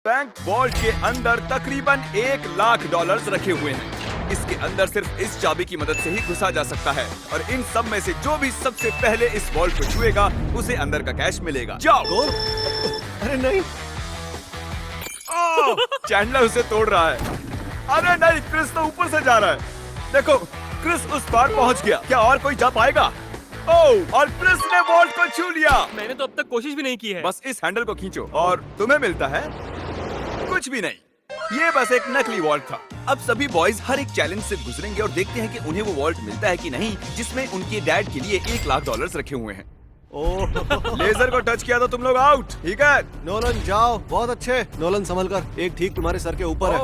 Bank vault के अंदर तकरीबन $1,00,000 रखे हुए हैं। इसके अंदर सिर्फ इस चाबी की मदद से ही घुसा जा सकता है और इन सब में से जो भी सबसे पहले इस वॉल्ट को छुएगा उसे अंदर का कैश मिलेगा। जाओ। अरे नहीं, चैंडलर उसे तोड़ रहा है। अरे नहीं, क्रिस तो ऊपर से जा रहा है। देखो, क्रिस उस पार पहुंच गया। क्या और कोई जा पाएगा? ओह, और क्रिस ने वॉल्ट को छू लिया। मैंने तो अब तक कोशिश भी नहीं की है। बस इस हैंडल को खींचो और तुम्हें मिलता है कुछ भी नहीं। ये बस एक नकली वॉल्ट था। अब सभी बॉयज हर एक चैलेंज से गुजरेंगे और देखते हैं कि उन्हें वो वॉल्ट मिलता है कि नहीं जिसमें उनके डैड के लिए $1,00,000 रखे हुए हैं। ओह लेजर को टच किया तो तुम लोग आउट। ठीक है, नोलन जाओ, बहुत अच्छे। नोलन संभल कर, एक ठीक तुम्हारे सर के ऊपर है।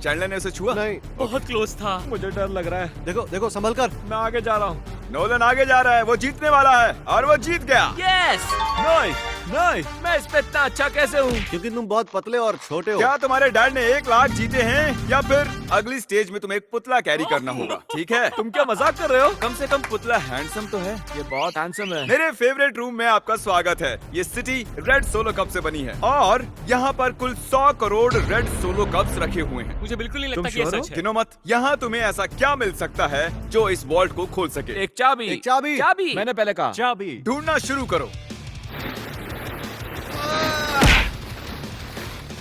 चैंडलर ने उसे छुआ? नहीं, बहुत क्लोज था। मुझे डर लग रहा है। देखो देखो, संभल कर। मैं आगे जा रहा हूँ। नोलन आगे जा रहा है, वो जीतने वाला है और वो जीत गया। यस, नहीं नहीं, मैं इस पे इतना अच्छा कैसे हूँ? क्योंकि तुम बहुत पतले और छोटे हो। क्या तुम्हारे डैड ने $1,00,000 जीते हैं या फिर अगली स्टेज में तुम्हें एक पुतला कैरी करना होगा? ठीक है, तुम क्या मजाक कर रहे हो? कम से कम पुतला हैंडसम तो है। ये बहुत हैंडसम है। मेरे फेवरेट रूम में आपका स्वागत है। ये सिटी रेड सोलो कप से बनी है और यहाँ पर कुल 100 करोड़ रेड सोलो कप्स रखे हुए हैं। मुझे बिल्कुल नहीं लगता तुम कि ये sure हो? सच है। गिनो मत। यहाँ तुम्हें ऐसा क्या मिल सकता है जो इस वॉल्ट को खोल सके? एक चाबी। एक चाबी। चाबी। मैंने पहले कहा चाबी। ढूंढना शुरू करो।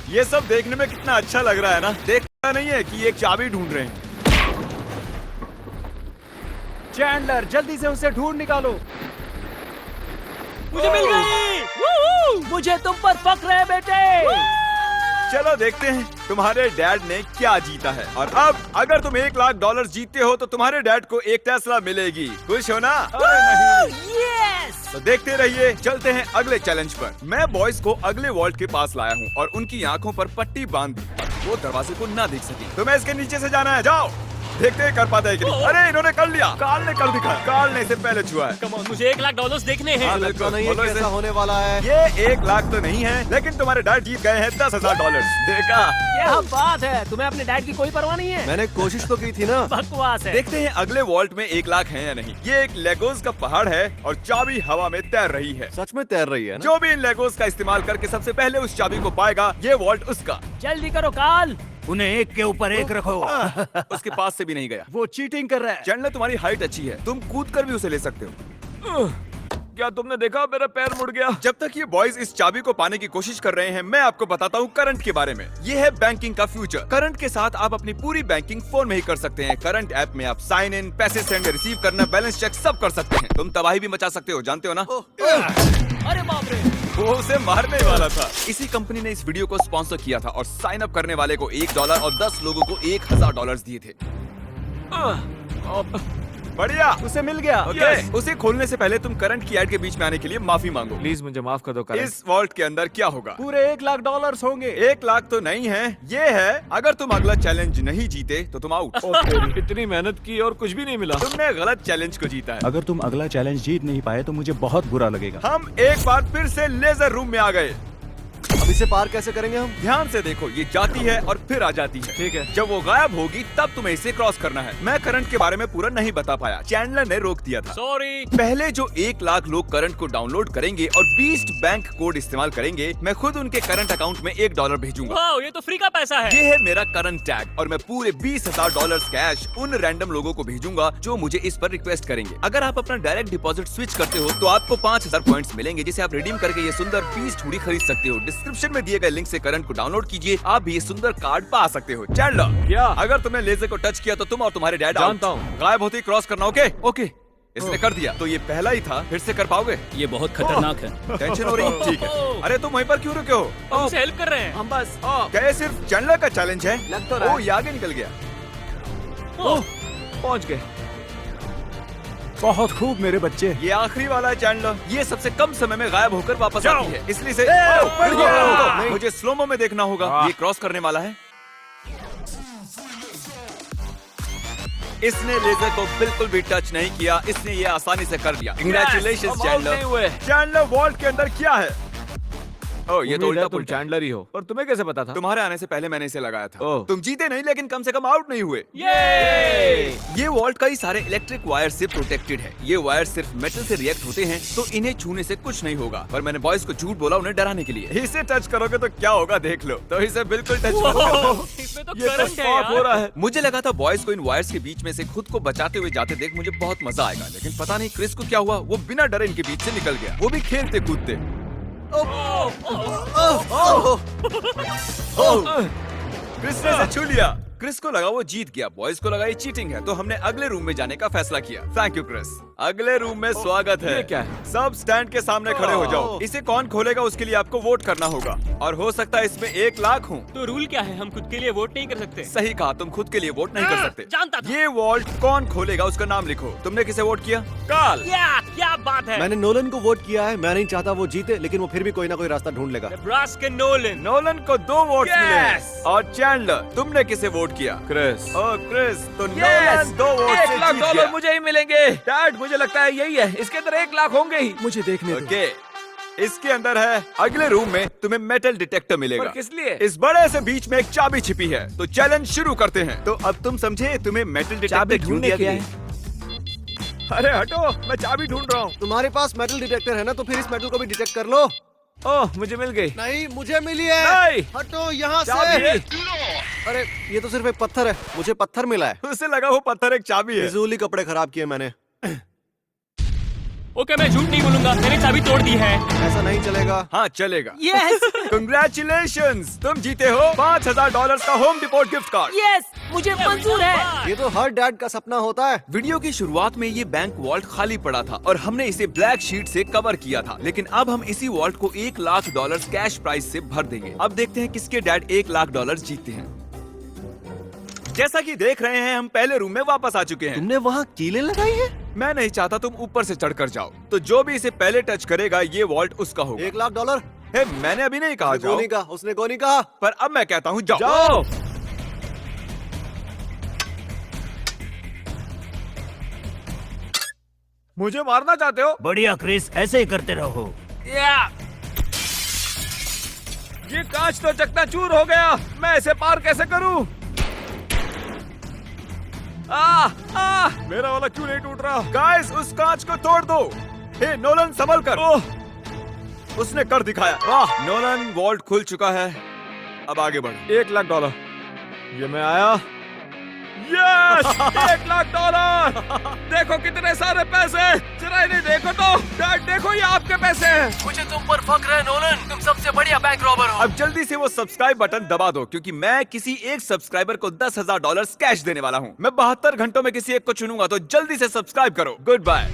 ये सब देखने में कितना अच्छा लग रहा है ना? देखता नहीं है कि ये एक चाबी ढूंढ रहे हैं। चैंडलर, जल्दी से उसे ढूंढ निकालो। मुझे मिल गई। मुझे तुम पर फक्र है बेटे। चलो देखते हैं तुम्हारे डैड ने क्या जीता है। और अब अगर तुम $1,00,000 जीतते हो तो तुम्हारे डैड को एक टेस्ला मिलेगी। खुश हो ना? यस। तो देखते रहिए। चलते हैं अगले चैलेंज पर। मैं बॉयज को अगले वॉल्ट के पास लाया हूँ और उनकी आंखों पर पट्टी बांध दी ताकि वो दरवाजे को ना देख सके। तुम्हें इसके नीचे से जाना है। जाओ, देखते हैं कर पाते हैं कि नहीं। अरे इन्होंने कर लिया। कार्ल ने कर दिखाया। कार्ल ने इसे पहले छुआ है। कम ऑन, मुझे $1,00,000 देखने हैं। हाँ, लगता नहीं है बोलो कि इसे। ऐसा होने वाला है। ये $1,00,000 तो नहीं है, लेकिन तुम्हारे डैड जीत गए हैं $10,000। देखा? क्या बात है, तुम्हें अपने डैड की कोई परवाह नहीं है? मैंने कोशिश तो की थी ना। बकवास है। देखते हैं अगले वॉल्ट में $1,00,000 है या नहीं। ये एक लेगोस का पहाड़ है और चाबी हवा में तैर रही है। सच में तैर रही है ना? जो भी इन लेगोस का इस्तेमाल करके सबसे पहले उस चाबी को पाएगा, ये वॉल्ट उसका। जल्दी करो कार्ल। उन्हें एक के ऊपर एक रखो। उसके पास से भी नहीं गया। वो चीटिंग कर रहा है। चैंडलर, तुम्हारी हाइट अच्छी है, तुम कूद कर भी उसे ले सकते हो। क्या तुमने देखा मेरा पैर मुड़ गया? जब तक ये बॉयज इस चाबी को पाने की कोशिश कर रहे हैं, मैं आपको बताता हूँ करंट के बारे में। ये है बैंकिंग का फ्यूचर। करंट के साथ आप अपनी पूरी बैंकिंग फोन में ही कर सकते हैं। करंट ऐप में आप साइन इन, पैसे सेंड रिसीव करना, बैलेंस चेक सब कर सकते हैं। तुम तबाही भी मचा सकते हो, जानते हो ना? अरे बाप रे। वो उसे मारने वाला था। इसी कंपनी ने इस वीडियो को स्पॉन्सर किया था और साइन अप करने वाले को $1 और 10 लोगों को $1,000 दिए थे। बढ़िया, उसे मिल गया। ओके। उसे खोलने से पहले तुम करंट की ऐड के बीच में आने के लिए माफी मांगो। प्लीज मुझे माफ कर दो करंट। इस वॉल्ट के अंदर क्या होगा? पूरे $1,00,000 होंगे। $1,00,000 तो नहीं है, ये है अगर तुम अगला चैलेंज नहीं जीते तो तुम आउट। इतनी मेहनत की और कुछ भी नहीं मिला। तुमने गलत चैलेंज को जीता है। अगर तुम अगला चैलेंज जीत नहीं पाए तो मुझे बहुत बुरा लगेगा। हम एक बार फिर से लेजर रूम में आ गए। अब इसे पार कैसे करेंगे हम? ध्यान से देखो, ये जाती है और फिर आ जाती है। ठीक है। जब वो गायब होगी तब तुम्हें इसे क्रॉस करना है। मैं करंट के बारे में पूरा नहीं बता पाया, चैंडलर ने रोक दिया था। सॉरी। पहले जो $1,00,000 लोग करंट को डाउनलोड करेंगे और बीस्ट बैंक कोड इस्तेमाल करेंगे, मैं खुद उनके करंट अकाउंट में $1 भेजूंगा। वाओ, ये तो फ्री का पैसा है। ये है मेरा करंट टैग और मैं पूरे $20,000 कैश उन रैंडम लोगों को भेजूंगा जो मुझे इस पर रिक्वेस्ट करेंगे। अगर आप अपना डायरेक्ट डिपॉजिट स्विच करते हो तो आपको 5,000 पॉइंट्स मिलेंगे, जिसे आप रिडीम करके ये सुंदर बीस्ट हुडी खरीद सकते हो। डिस्क्रिप्शन में दिए गए लिंक से करंट को डाउनलोड कीजिए, आप भी ये सुंदर कार्ड पा सकते हो। चैंडलर, क्या? अगर तुमने लेजर को टच किया तो तुम और तुम्हारे डैड जानता हूँ। गायब होते ही क्रॉस करना। ओके ओके, इसने कर दिया तो ये पहला ही था। फिर से कर पाओगे? ये बहुत खतरनाक है। टेंशन हो रही? ठीक है। अरे तुम वहीं पर क्यों रुके हो? हम उसे हेल्प कर रहे हैं। हम बस क्या ये सिर्फ चैंडलर का चैलेंज है? लग तो रहा है। ये आगे निकल गया। पहुंच गए। बहुत खूब मेरे बच्चे। ये आखिरी वाला है चैंडलर। ये सबसे कम समय में गायब होकर वापस जाओ। आती है, इसलिए से बढ़ गया। रुको, मुझे स्लोमो में देखना होगा। ये क्रॉस करने वाला है। इसने लेजर को बिल्कुल भी टच नहीं किया, इसने ये आसानी से कर दिया। कंग्रेचुलेशंस हम out नहीं हुए। चैंडलर। चैंडलर, वॉल्ट के अंदर क्या है? ओह, ये तो उम्मीद उल्टा है तुम पुल्टा। चैंडलर ही हो। और तुम्हें कैसे पता था? तुम्हारे आने से पहले मैंने इसे लगाया था। ओह। तुम जीते नहीं, लेकिन कम से कम आउट नहीं हुए। ये वॉल्ट कई सारे इलेक्ट्रिक वायर से प्रोटेक्टेड है। ये वायर सिर्फ मेटल से रिएक्ट होते हैं, तो इन्हें छूने से कुछ नहीं होगा। पर मैंने बॉयज को झूठ बोला उन्हें डराने के लिए। इसे टच करोगे तो क्या होगा देख लो। तो इसे बिल्कुल टच मत करो। इसमें तो ये तो करंट है शॉक हो यार। रहा है। मुझे लगा था बॉयज को इन वायर्स के बीच में से खुद को बचाते हुए जाते देख मुझे बहुत मजा आएगा, लेकिन पता नहीं क्रिस को क्या हुआ। वो बिना डरे इनके बीच से निकल गया, वो भी खेलते कूदते। क्रिस ने इसे छू लिया। क्रिस को लगा वो जीत गया, बॉयज को लगा ये चीटिंग है, तो हमने अगले रूम में जाने का फैसला किया। Thank you Chris. अगले रूम में स्वागत है। ये क्या है? सब स्टैंड के सामने खड़े हो जाओ। इसे कौन खोलेगा उसके लिए आपको वोट करना होगा, और हो सकता है इसमें 1 लाख हो। तो रूल क्या है? हम खुद के लिए वोट नहीं कर सकते? सही कहा, तुम खुद के लिए वोट नहीं कर सकते। जानता था। ये वॉल्ट कौन खोलेगा उसका नाम लिखो। तुमने किसे वोट किया? काल। क्या बात है? मैंने नोलन को वोट किया है। मैं नहीं चाहता वो जीते, लेकिन वो फिर भी कोई ना कोई रास्ता ढूंढ लेगा। Nebraska Nolan. नोलन को 2 वोट Yes! मिले। और चैंडलर, तुमने किसे वोट किया? क्रिस। ओह क्रिस, तो नोलन 2 वोट से जीत गया। मुझे ही मिलेंगे। डैड, मुझे लगता है यही है। इसके अंदर 1 लाख होंगे ही। मुझे देखने दो। ओके, इसके अंदर है। अगले रूम में तुम्हें मेटल डिटेक्टर मिलेगा। पर किस लिए? इस बड़े से बीच में एक चाबी छिपी है, तो चैलेंज शुरू करते हैं। तो अब तुम समझे तुम्हें मेटल डिटेक्टर चाबी क्यों ढूंढने दिया के गया लिए? है? अरे हटो, मैं चाबी ढूंढ रहा हूँ। तुम्हारे पास मेटल डिटेक्टर है ना, तो फिर इस मेटल को भी डिटेक्ट कर लो। ओह, मुझे मिल गई। नहीं, मुझे मिली है। नहीं। हटो यहाँ चाबी। से। अरे ये तो सिर्फ एक पत्थर है, मुझे पत्थर मिला है। उसे लगा वो पत्थर एक चाबी है। फिजूल ही कपड़े खराब किए मैंने। ओके, मैं झूठ नहीं बोलूंगा, मैंने चाबी तोड़ दी है। ऐसा नहीं चलेगा। हाँ चलेगा। यस कंग्रेचुलेशंस, तुम जीते हो $5000 का home depot gift card. Yes, मुझे मंजूर है। ये तो हर डैड का सपना होता है। वीडियो की शुरुआत में ये बैंक वॉल्ट खाली पड़ा था और हमने इसे ब्लैक शीट से कवर किया था, लेकिन अब हम इसी वॉल्ट को $1 लाख कैश प्राइस से भर देंगे। अब देखते हैं किसके डैड $1 लाख जीतते हैं। जैसा कि देख रहे हैं, हम पहले रूम में वापस आ चुके हैं। तुमने वहाँ कीलें लगाई है? मैं नहीं चाहता तुम ऊपर से चढ़कर जाओ, तो जो भी इसे पहले टच करेगा ये वॉल्ट उसका होगा। $1 लाख। हे, मैंने अभी नहीं कहा जाओ, गोनी कहा, उसने गोनी कहा। पर अब मैं कहता हूँ जाओ। जाओ। मुझे मारना चाहते हो? बढ़िया क्रिस, ऐसे ही करते रहो। ये कांच तो चकनाचूर हो गया। मैं इसे पार कैसे करूं? मेरा वाला क्यों नहीं टूट रहा? गाइस, उस कांच को तोड़ दो। हे नोलन, संभल कर। उसने कर दिखाया। वाह, नोलन, वॉल्ट खुल चुका है। अब आगे बढ़ो। $1 लाख। ये मैं आया। यस, $1 लाख। देखो कितने सारे पैसे। जरा इन्हें देखो तो। डैड देखो, ये आपके पैसे हैं। मुझे तुम पर फक्र है नोलन, तुम सबसे बढ़िया बैंक रॉबर हो। अब जल्दी से वो सब्सक्राइब बटन दबा दो, क्योंकि मैं किसी एक सब्सक्राइबर को $10,000 कैश देने वाला हूँ। मैं 72 घंटों में किसी एक को चुनूंगा, तो जल्दी से सब्सक्राइब करो। Good bye.